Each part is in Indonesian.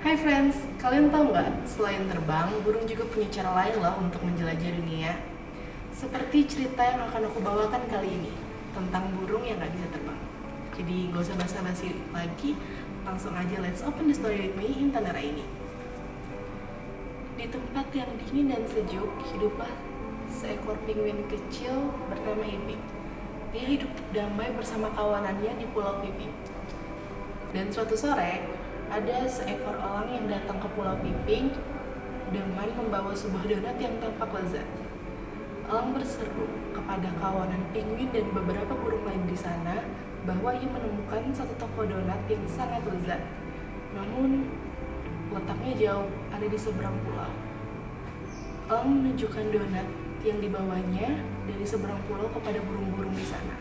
Hai friends, kalian tahu nggak? Selain terbang, burung juga punya cara lain loh untuk menjelajah dunia. Seperti cerita yang akan aku bawakan kali ini, tentang burung yang nggak bisa terbang. Jadi gak usah basa-basi lagi, langsung aja let's open the story with me in Tanah ini. Di tempat yang dingin dan sejuk, hiduplah seekor penguin kecil bernama Iping. Dia hidup damai bersama kawanannya di Pulau Piping. Dan suatu sore, ada seekor elang yang datang ke Pulau Piping dengan membawa sebuah donat yang tampak lezat. Elang berseru kepada kawanan penguin dan beberapa burung lain di sana bahwa ia menemukan satu toko donat yang sangat lezat. Namun, letaknya jauh, ada di seberang pulau. Elang menunjukkan donat yang dibawanya dari seberang pulau kepada burung-burung di sana.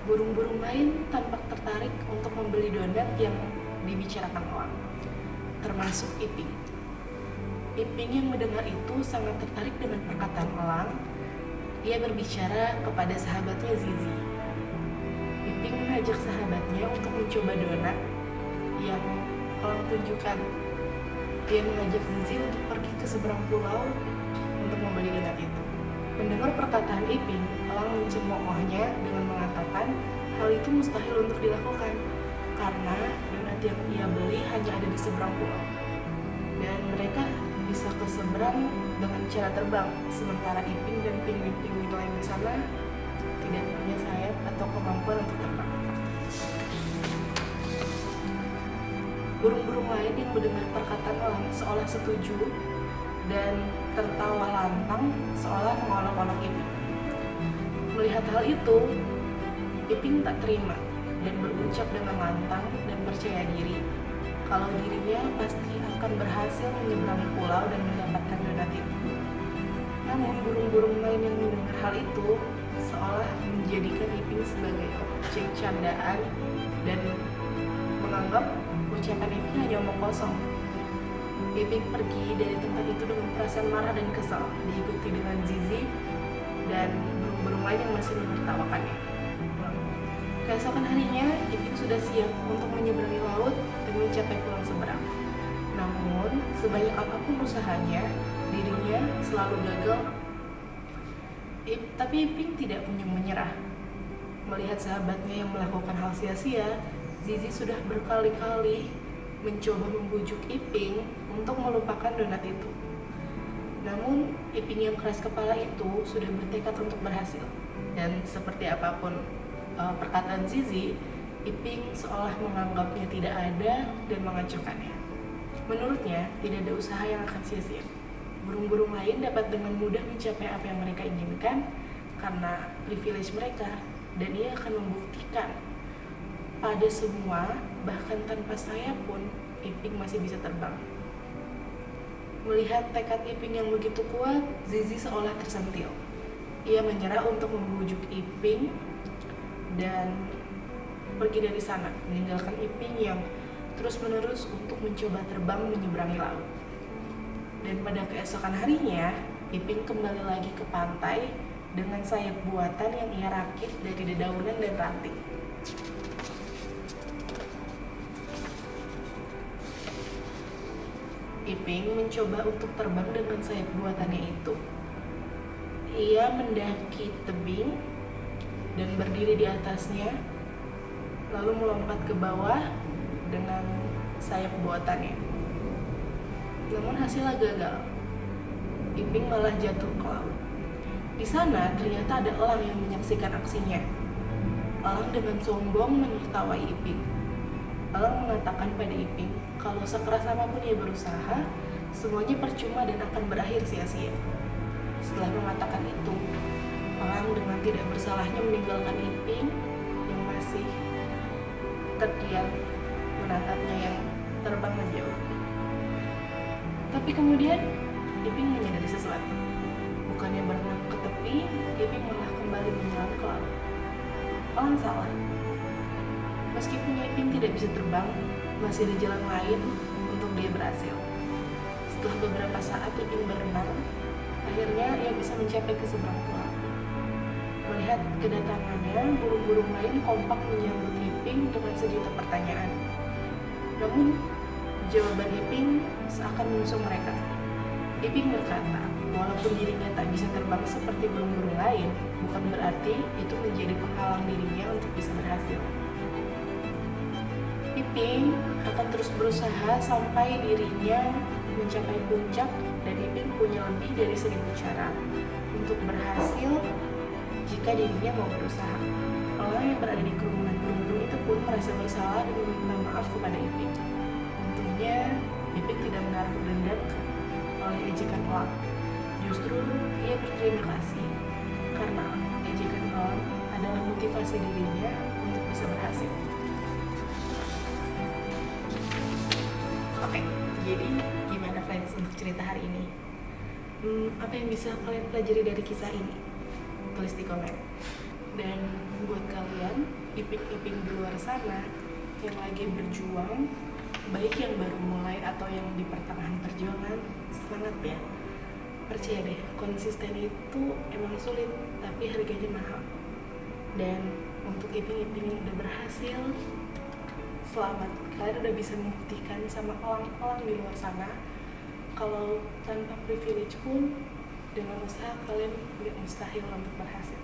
Burung-burung lain tampak tertarik untuk membeli donat yang dibicarakan elang, termasuk Iping. Iping yang mendengar itu sangat tertarik dengan perkataan elang. Ia berbicara kepada sahabatnya Zizi. Iping mengajak sahabatnya untuk mencoba donat yang elang tunjukkan. Dia mengajak Zizi untuk pergi ke seberang pulau untuk membeli donat itu. Mendengar perkataan Iping, elang mencemoohnya dengan mengatakan hal itu mustahil untuk dilakukan karena donat yang ia beli hanya ada di seberang pulau dan mereka bisa ke seberang dengan cara terbang, sementara Iping dan penguin-penguin lain di sana tidak punya sayap atau kemampuan untuk terbang. Burung-burung lain yang mendengar perkataan elang seolah setuju dan tertawa lantang seolah mengolok-olok Iping. Melihat hal itu, Iping tak terima dan berucap dengan lantang dan percaya diri kalau dirinya pasti akan berhasil menyeberangi pulau dan mendapatkan donat itu. Namun burung-burung lain yang mendengar hal itu seolah menjadikan Iping sebagai objek candaan dan menganggap ucapan Iping hanya omong kosong. Iping pergi dari tempat itu dengan perasaan marah dan kesal, diikuti dengan Zizi dan burung-burung lain yang masih menertawakannya. Keesokan harinya, Iping sudah siap untuk menyeberangi laut dan mencapai pulau seberang. Namun, sebanyak apapun usahanya, dirinya selalu gagal. Tapi Iping tidak kunjung menyerah. Melihat sahabatnya yang melakukan hal sia-sia, Zizi sudah berkali-kali mencoba membujuk Iping untuk melupakan donat itu. Namun, Iping yang keras kepala itu sudah bertekad untuk berhasil. Dan seperti apapun perkataan Zizi, Iping seolah menganggapnya tidak ada dan mengacaukannya. Menurutnya, tidak ada usaha yang akan sia-sia. Burung-burung lain dapat dengan mudah mencapai apa yang mereka inginkan karena privilege mereka, dan ia akan membuktikan pada semua, bahkan tanpa sayap pun, Iping masih bisa terbang. Melihat tekad Iping yang begitu kuat, Zizi seolah tersentil. Ia menyerah untuk membujuk Iping dan pergi dari sana, meninggalkan Iping yang terus-menerus untuk mencoba terbang menyeberangi laut. Dan pada keesokan harinya, Iping kembali lagi ke pantai dengan sayap buatan yang ia rakit dari dedaunan dan ranting. Iping mencoba untuk terbang dengan sayap buatannya itu. Ia mendaki tebing dan berdiri di atasnya, lalu melompat ke bawah dengan sayap buatannya. Namun hasilnya gagal. Iping malah jatuh ke laut. Di sana ternyata ada elang yang menyaksikan aksinya. Elang dengan sombong menertawai Iping. Elang mengatakan pada Iping kalau sekeras apapun ia berusaha, semuanya percuma dan akan berakhir sia-sia. Setelah mengatakan itu, elang dengan tidak bersalahnya meninggalkan Iping yang masih terdiam menatapnya yang terbang menjauh. Tapi kemudian Iping menyadari sesuatu. Bukannya berenang ke tepi, Iping malah kembali menyelam ke laut. Elang salah. Meskipun Iping tidak bisa terbang, masih ada jalan lain untuk dia berhasil. Setelah beberapa saat Iping berenang, akhirnya ia bisa mencapai ke seberang pulau. Melihat kedatangannya, burung-burung lain kompak menyambut Iping dengan sejuta pertanyaan. Namun, Jawaban Iping seakan menusuk mereka. Iping berkata, walaupun dirinya tak bisa terbang seperti burung-burung lain, bukan berarti itu menjadi penghalang dirinya untuk bisa berhasil. Iping akan terus berusaha sampai dirinya mencapai puncak, dan Iping punya lebih dari 1000 cara untuk berhasil jika dirinya mau berusaha. Orang yang berada di kerumunan burung-burung itu pun merasa bersalah dan meminta maaf kepada Iping. Untungnya, Iping tidak menaruh dendam oleh ejekan orang. Justru, ia berterima kasih karena ejekan orang adalah motivasi dirinya untuk bisa berhasil. Oke, jadi gimana friends untuk cerita hari ini? Apa yang bisa kalian pelajari dari kisah ini? Tulis di komen. Dan buat kalian, iping-iping di luar sana yang lagi berjuang, baik yang baru mulai atau yang di pertengahan perjuangan, semangat ya. Percaya deh, konsisten itu emang sulit, tapi harganya mahal. Dan untuk iping-iping yang udah berhasil, selamat, kalian udah bisa membuktikan sama orang-orang di luar sana kalau tanpa privilege pun dengan usaha kalian gak mustahil untuk berhasil.